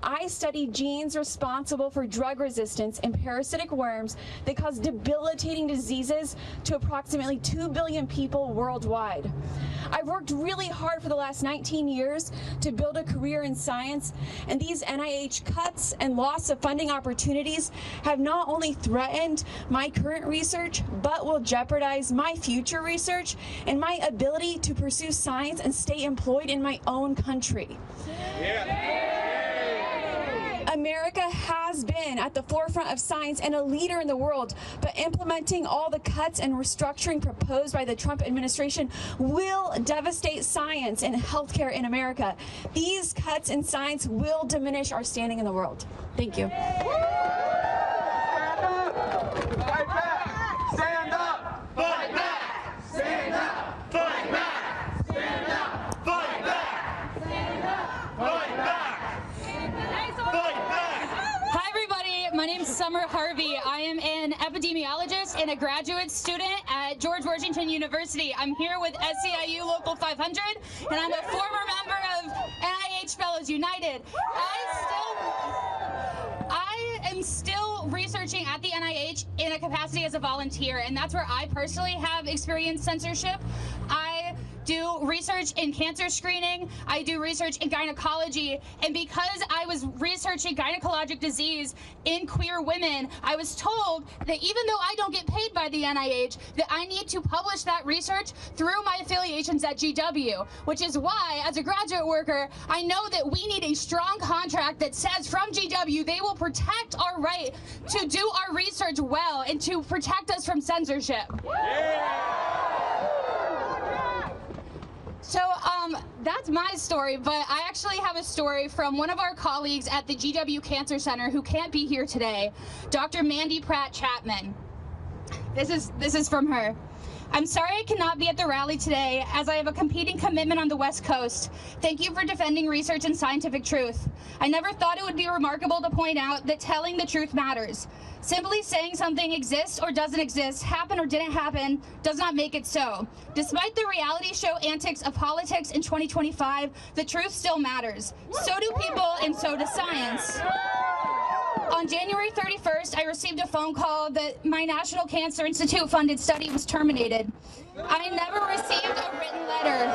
I study genes responsible for drug resistance in parasitic worms that cause debilitating diseases to approximately 2 billion people worldwide. I've worked really hard for the last 19 years to build a career in science, and these NIH cuts and loss of funding opportunities have not only threatened my current research, but will jeopardize my future research and my ability to pursue science and stay employed in my own country. America has been at the forefront of science and a leader in the world, but implementing all the cuts and restructuring proposed by the Trump administration will devastate science and healthcare in America. These cuts in science will diminish our standing in the world. Thank you. Fight back! Stand up! Fight back! Stand up! Fight back! Stand up! Fight back! Stand up! Fight back! Hi everybody, my name is Summer Harvey. I am an epidemiologist and a graduate student at George Washington University. I'm here with SEIU Local 500, and I'm a former member of NIH Fellows United. I am still researching at the NIH in a capacity as a volunteer, and that's where I personally have experienced censorship. I do research in cancer screening, I do research in gynecology, and because I was researching gynecologic disease in queer women, I was told that even though I don't get paid by the NIH, that I need to publish that research through my affiliations at GW, which is why, as a graduate worker, I know that we need a strong contract that says from GW they will protect our right to do our research well and to protect us from censorship. So that's my story, but I actually have a story from one of our colleagues at the GW Cancer Center who can't be here today, Dr. Mandy Pratt Chapman. This is from her. I'm sorry I cannot be at the rally today as I have a competing commitment on the West Coast. Thank you for defending research and scientific truth. I never thought it would be remarkable to point out that telling the truth matters. Simply saying something exists or doesn't exist, happened or didn't happen, does not make it so. Despite the reality show antics of politics in 2025, the truth still matters. So do people and so does science. On January 31st, I received a phone call that my National Cancer Institute funded study was terminated. I never received a written letter,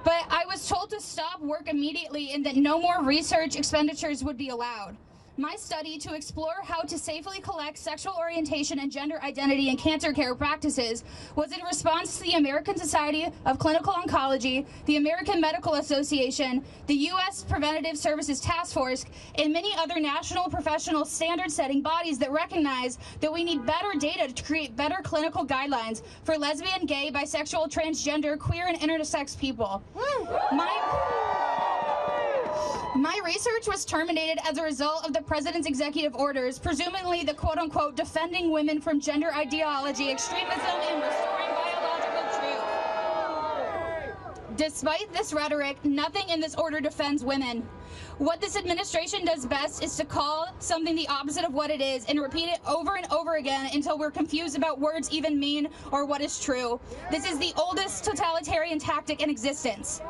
but I was told to stop work immediately and that no more research expenditures would be allowed. My study to explore how to safely collect sexual orientation and gender identity in cancer care practices was in response to the American Society of Clinical Oncology, the American Medical Association, the U.S. Preventative Services Task Force, and many other national professional standard-setting bodies that recognize that we need better data to create better clinical guidelines for lesbian, gay, bisexual, transgender, queer, and intersex people. My research was terminated as a result of the president's executive orders, presumably the quote-unquote defending women from gender ideology, extremism, and restoring biological truth. Despite this rhetoric, nothing in this order defends women. What this administration does best is to call something the opposite of what it is and repeat it over and over again until we're confused about words even mean or what is true. This is the oldest totalitarian tactic in existence.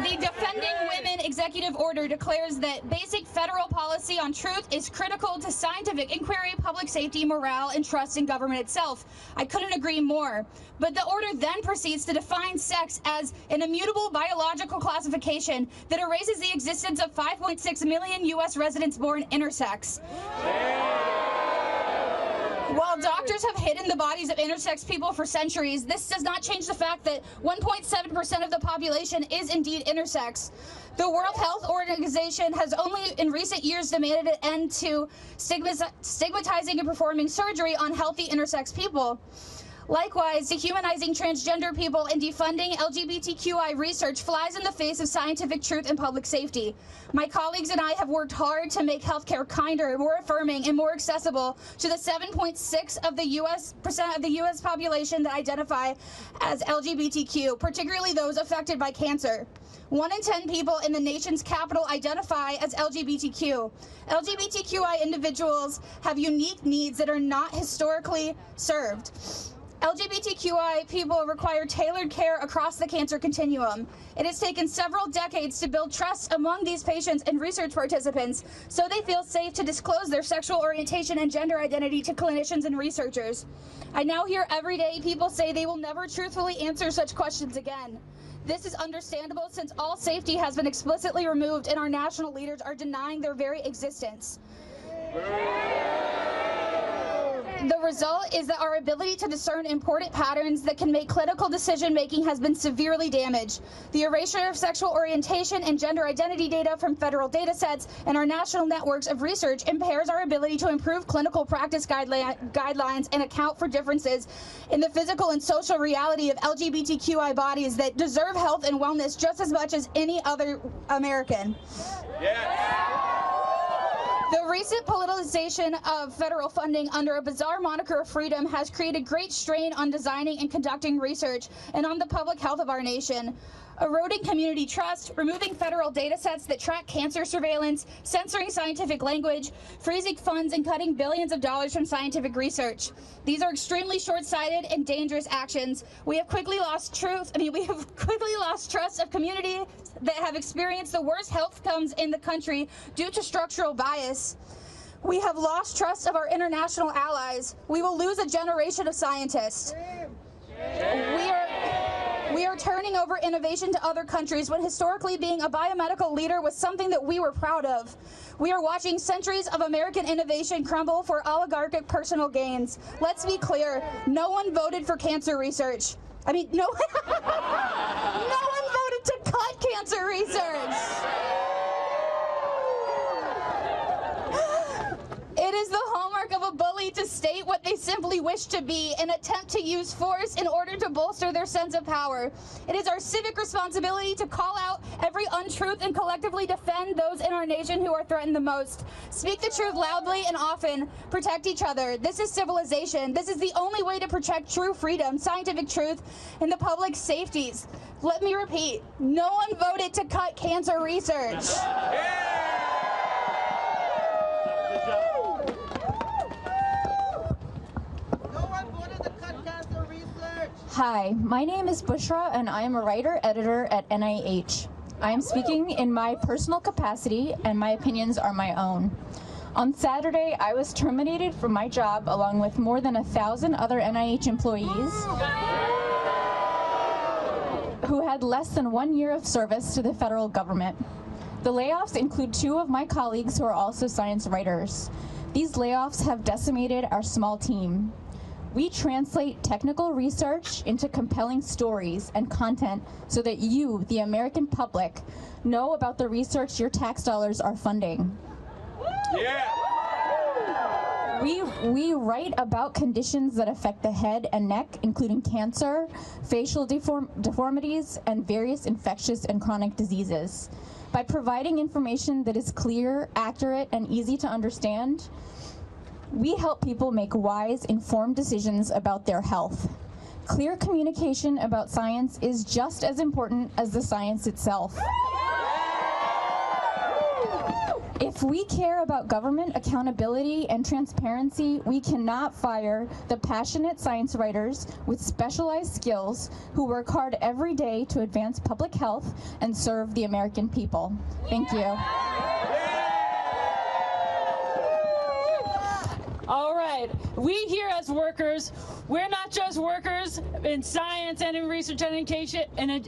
The Defending Women Executive Order declares that basic federal policy on truth is critical to scientific inquiry, public safety, morale, and trust in government itself. I couldn't agree more. But the order then proceeds to define sex as an immutable biological classification that erases the existence of 5.6 million U.S. residents born intersex. While doctors have hidden the bodies of intersex people for centuries, this does not change the fact that 1.7% of the population is indeed intersex. The World Health Organization has only in recent years demanded an end to stigmatizing and performing surgery on healthy intersex people. Likewise, dehumanizing transgender people and defunding LGBTQI research flies in the face of scientific truth and public safety. My colleagues and I have worked hard to make healthcare kinder, more affirming, and more accessible to the 7.6% of the U.S. population that identify as LGBTQ, particularly those affected by cancer. 1 in 10 people in the nation's capital identify as LGBTQ. LGBTQI individuals have unique needs that are not historically served. LGBTQI people require tailored care across the cancer continuum. It has taken several decades to build trust among these patients and research participants so they feel safe to disclose their sexual orientation and gender identity to clinicians and researchers. I now hear every day people say they will never truthfully answer such questions again. This is understandable since all safety has been explicitly removed and our national leaders are denying their very existence. The result is that our ability to discern important patterns that can make clinical decision-making has been severely damaged. The erasure of sexual orientation and gender identity data from federal data sets and our national networks of research impairs our ability to improve clinical practice guidelines and account for differences in the physical and social reality of LGBTQI bodies that deserve health and wellness just as much as any other American. The recent politicization of federal funding under a bizarre moniker of freedom has created great strain on designing and conducting research and on the public health of our nation. Eroding community trust, removing federal data sets that track cancer surveillance, censoring scientific language, freezing funds, and cutting billions of dollars from scientific research. These are extremely short-sighted and dangerous actions. We have quickly lost trust of communities that have experienced the worst health outcomes in the country due to structural bias. We have lost trust of our international allies. We will lose a generation of scientists. We are turning over innovation to other countries when historically being a biomedical leader was something that we were proud of. We are watching centuries of American innovation crumble for oligarchic personal gains. Let's be clear, no one voted for cancer research. No one voted to cut cancer research. It is the hallmark of a bully to state what they simply wish to be and attempt to use force in order to bolster their sense of power. It is our civic responsibility to call out every untruth and collectively defend those in our nation who are threatened the most. Speak the truth loudly and often. Protect each other. This is civilization. This is the only way to protect true freedom, scientific truth, and the public's safeties. Let me repeat, no one voted to cut cancer research. Hi, my name is Bushra and I am a writer-editor at NIH. I am speaking in my personal capacity and my opinions are my own. On Saturday, I was terminated from my job along with more than 1,000 other NIH employees who had less than 1 year of service to the federal government. The layoffs include 2 of my colleagues who are also science writers. These layoffs have decimated our small team. We translate technical research into compelling stories and content so that you, the American public, know about the research your tax dollars are funding. We write about conditions that affect the head and neck, including cancer, facial deformities, and various infectious and chronic diseases. By providing information that is clear, accurate, and easy to understand, we help people make wise, informed decisions about their health. Clear communication about science is just as important as the science itself. If we care about government accountability and transparency, we cannot fire the passionate science writers with specialized skills who work hard every day to advance public health and serve the American people. Thank you. All right, we here as workers, we're not just workers in science and in research and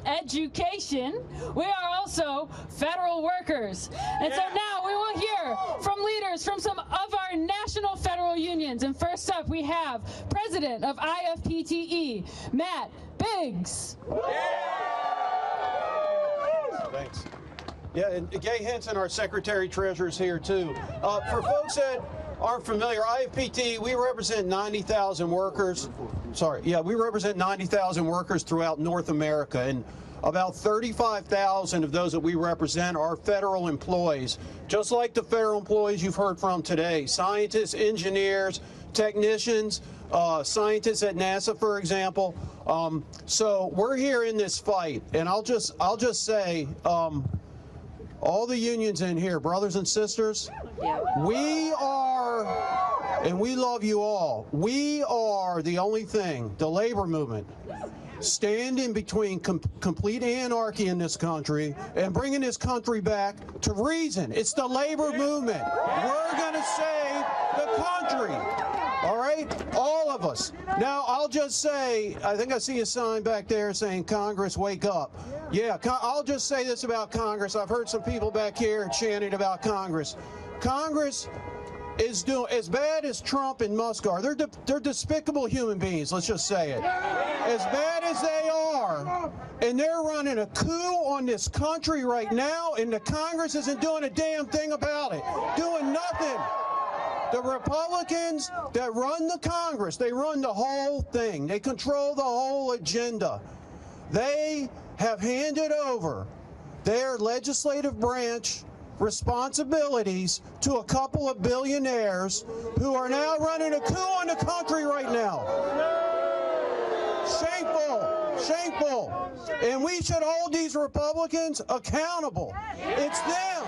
education, we are also federal workers. And so now we will hear from leaders from some of our national federal unions. And first up, we have President of IFPTE, Matt Biggs. Thanks. Yeah, and Gay Henson, our Secretary Treasurer, is here too. For folks that aren't familiar, IFPT, we represent 90,000 workers. We represent 90,000 workers throughout North America, and about 35,000 of those that we represent are federal employees, just like the federal employees you've heard from today. Scientists, engineers, technicians, scientists at NASA, for example. So we're here in this fight, and I'll just say, all the unions in here, brothers and sisters, we are, and we love you all, we are the only thing, the labor movement, standing between complete anarchy in this country and bringing this country back to reason. It's the labor movement. We're going to save the country. All right? All of us. Now, I'll just say, I think I see a sign back there saying, Congress, wake up. Yeah, I'll just say this about Congress. I've heard some people back here chanting about Congress. Congress is doing as bad as Trump and Musk are. They're despicable human beings, let's just say it. As bad as they are, and they're running a coup on this country right now, and the Congress isn't doing a damn thing about it. Doing nothing. The Republicans that run the Congress, they run the whole thing. They control the whole agenda. They have handed over their legislative branch responsibilities to a couple of billionaires who are now running a coup on the country right now. Shameful, shameful. And we should hold these Republicans accountable. It's them.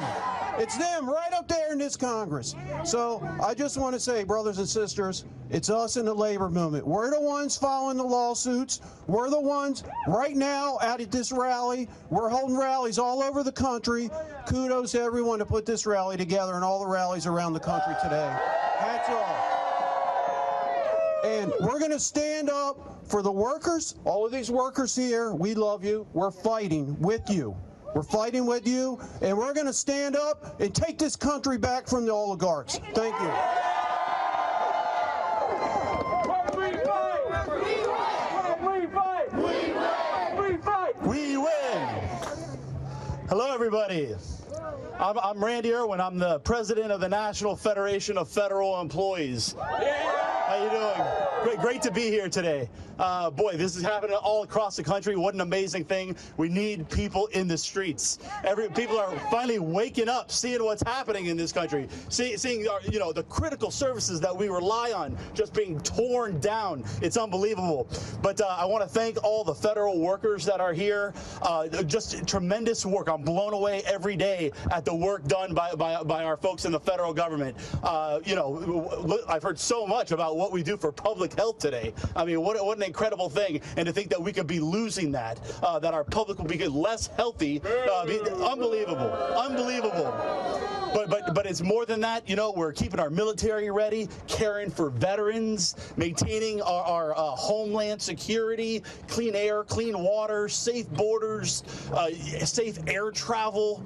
It's them right up there in this Congress. So I just want to say, brothers and sisters, it's us in the labor movement. We're the ones following the lawsuits. We're the ones right now out at this rally. We're holding rallies all over the country. Kudos to everyone to put this rally together and all the rallies around the country today. Hats off. And we're going to stand up for the workers, all of these workers here. We love you. We're fighting with you. We're fighting with you, and we're going to stand up and take this country back from the oligarchs. Thank you. We win. Hello, everybody. I'm Randy Irwin. I'm the president of the National Federation of Federal Employees. How you doing? Great to be here today. Boy, this is happening all across the country. What an amazing thing. We need people in the streets. People are finally waking up, seeing what's happening in this country, seeing our, the critical services that we rely on just being torn down. It's unbelievable. But I want to thank all the federal workers that are here. Just tremendous work. I'm blown away every day at the work done by our folks in the federal government. I've heard so much about what we do for public health today. I mean, what an incredible thing. And to think that we could be losing that our public will be less healthy, unbelievable, unbelievable. But it's more than that. We're keeping our military ready, caring for veterans, maintaining our homeland security, clean air, clean water, safe borders, safe air travel.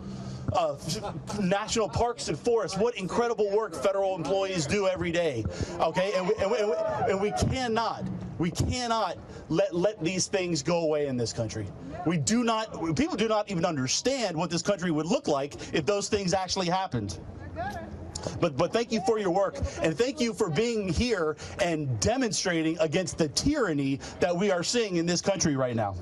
National parks and forests. What incredible work federal employees do every day. Okay, and we cannot let these things go away in this country. People do not even understand what this country would look like if those things actually happened. But thank you for your work, and thank you for being here and demonstrating against the tyranny that we are seeing in this country right now.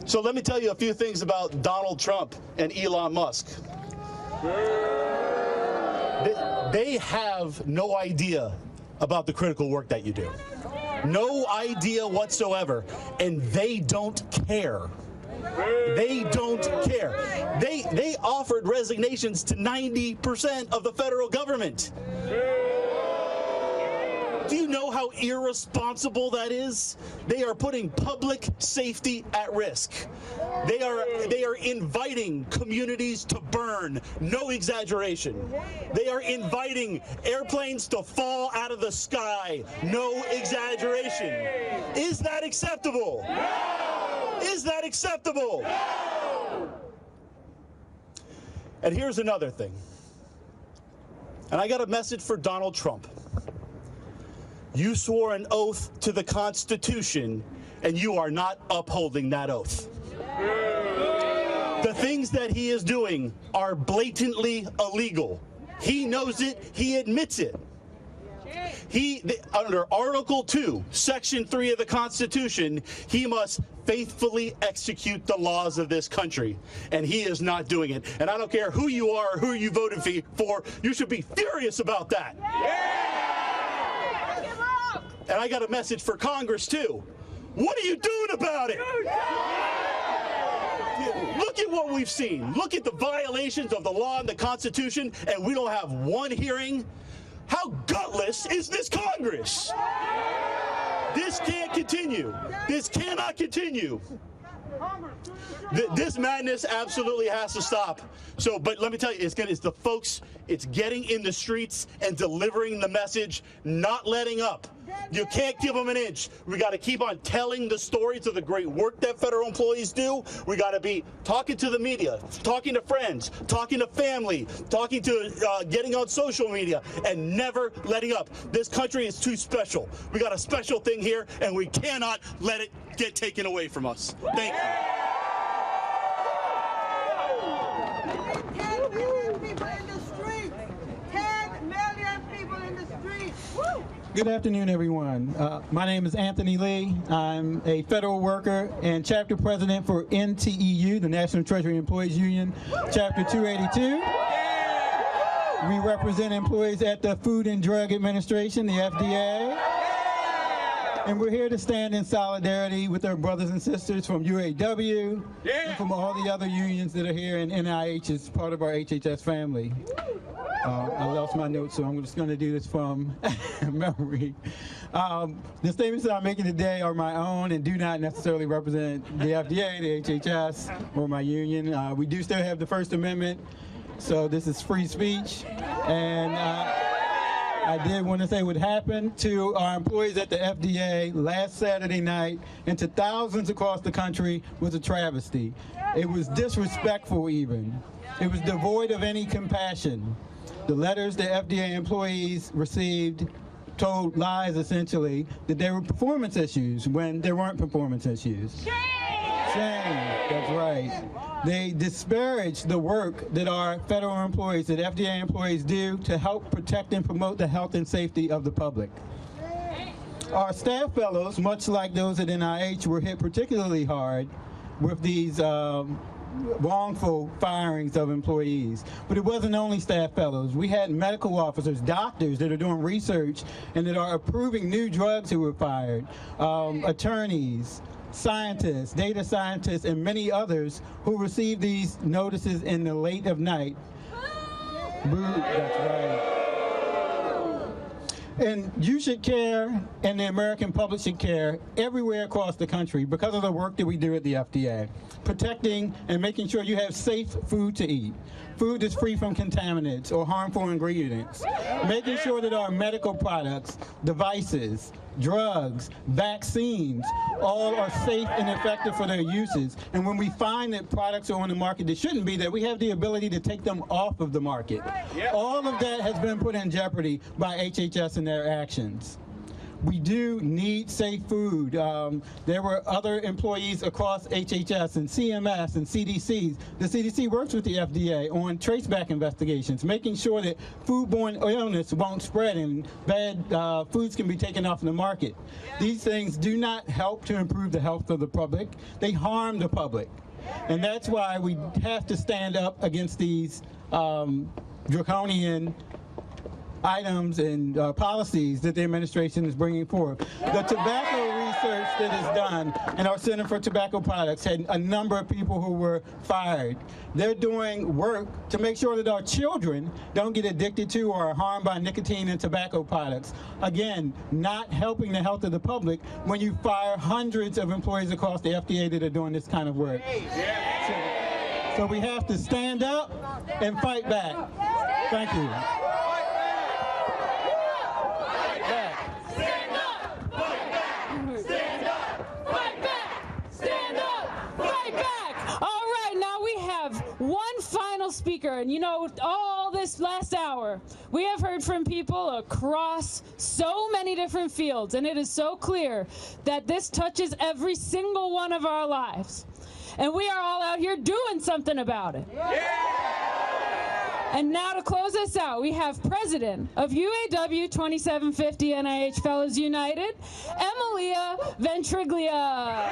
So let me tell you a few things about Donald Trump and Elon Musk. They have no idea about the critical work that you do. No idea whatsoever. And they don't care. They don't care. They offered resignations to 90% of the federal government. Do you know how irresponsible that is? They are putting public safety at risk. They are inviting communities to burn. No exaggeration. They are inviting airplanes to fall out of the sky. No exaggeration. Is that acceptable? No! Is that acceptable? No! And here's another thing. And I got a message for Donald Trump. You swore an oath to the Constitution, and you are not upholding that oath. The things that he is doing are blatantly illegal. He knows it. He admits it. Under Article 2, Section 3 of the Constitution, he must faithfully execute the laws of this country, and he is not doing it. And I don't care who you are or who you voted for, you should be furious about that. And I got a message for Congress, too. What are you doing about it? Look at what we've seen. Look at the violations of the law and the Constitution, and we don't have one hearing. How gutless is this Congress? This can't continue. This cannot continue. This madness absolutely has to stop. So, but let me tell you, it's the folks, it's getting in the streets and delivering the message, not letting up. You can't give them an inch. We got to keep on telling the stories of the great work that federal employees do. We got to be talking to the media, talking to friends, talking to family, talking to getting on social media, and never letting up. This country is too special. We got a special thing here, and we cannot let it get taken away from us. Thank you. 10 million people in the streets. 10 million people in the streets. Woo! Good afternoon, everyone. My name is Anthony Lee. I'm a federal worker and chapter president for NTEU, the National Treasury Employees Union, Chapter 282. We represent employees at the Food and Drug Administration, the FDA. And we're here to stand in solidarity with our brothers and sisters from UAW and from all the other unions that are here, and NIH is part of our HHS family. I lost my notes, so I'm just going to do this from memory. The statements that I'm making today are my own and do not necessarily represent the FDA, the HHS, or my union. We do still have the First Amendment, so this is free speech. And I did want to say what happened to our employees at the FDA last Saturday night and to thousands across the country was a travesty. It was disrespectful even. It was devoid of any compassion. The letters the FDA employees received told lies, essentially, that there were performance issues when there weren't performance issues. Shame! That's right. They disparaged the work that our federal employees, that FDA employees do to help protect and promote the health and safety of the public. Our staff fellows, much like those at NIH, were hit particularly hard with these wrongful firings of employees. But it wasn't only staff fellows. We had medical officers, doctors that are doing research and that are approving new drugs who were fired, attorneys, scientists, data scientists, and many others who received these notices in the late of night. Boo, that's right. And you should care, and the American public should care everywhere across the country because of the work that we do at the FDA, protecting and making sure you have safe food to eat, food that's free from contaminants or harmful ingredients, making sure that our medical products, devices, drugs, vaccines, all are safe and effective for their uses. And when we find that products are on the market that shouldn't be, that we have the ability to take them off of the market. All of that has been put in jeopardy by HHS and their actions. We do need safe food. There were other employees across HHS and CMS and CDCs. The CDC works with the FDA on traceback investigations, making sure that foodborne illness won't spread and bad foods can be taken off the market. These things do not help to improve the health of the public. They harm the public. And that's why we have to stand up against these draconian items and policies that the administration is bringing forth. The tobacco research that is done in our Center for Tobacco Products had a number of people who were fired. They're doing work to make sure that our children don't get addicted to or are harmed by nicotine and tobacco products. Again, not helping the health of the public when you fire hundreds of employees across the FDA that are doing this kind of work. So we have to stand up and fight back. Thank you. One final speaker, and you know, all this last hour, we have heard from people across so many different fields, and it is so clear that this touches every single one of our lives. and we are all out here doing something about it. And now to close us out, we have President of UAW 2750 NIH Fellows United, Emilia Ventriglia.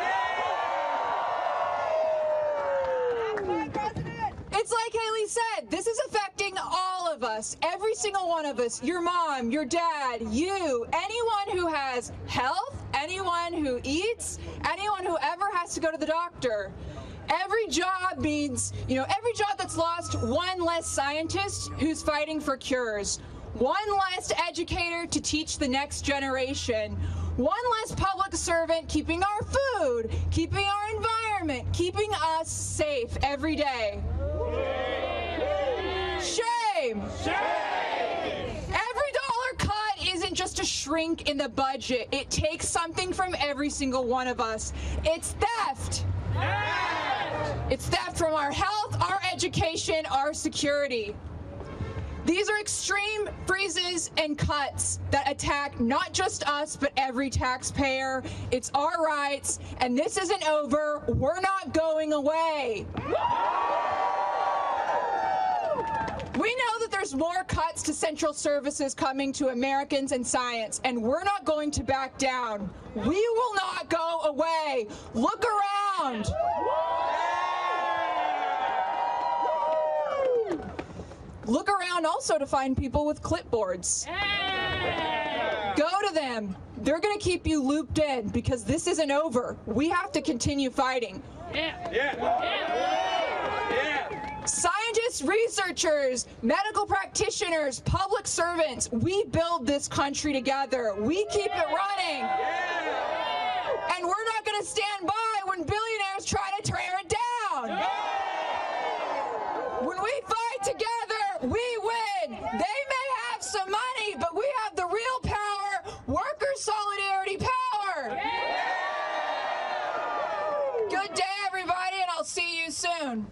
It's like Haley said, this is affecting all of us, every single one of us, your mom, your dad, you, anyone who has health, anyone who eats, anyone who ever has to go to the doctor. Every job means, every job that's lost one less scientist who's fighting for cures, one less educator to teach the next generation, one less public servant keeping our food, keeping our environment, keeping us safe every day. Shame! Shame! Every dollar cut isn't just a shrink in the budget. It takes something from every single one of us. It's theft. It's theft from our health, our education, our security. These are extreme freezes and cuts that attack not just us, but every taxpayer. It's our rights, and this isn't over. We're not going away. We know that there's more cuts to central services coming to Americans in science, and we're not going to back down. We will not go away. Look around. Look around also to find people with clipboards. Go to them. They're going to keep you looped in because this isn't over. We have to continue fighting. Scientists, researchers, medical practitioners, public servants, we build this country together. We keep it running. And we're not going to stand by when billionaires try to tear it down. When we fight together, we win. They may have some money, but we have the real power, worker solidarity power. Good day, everybody, and I'll see you soon.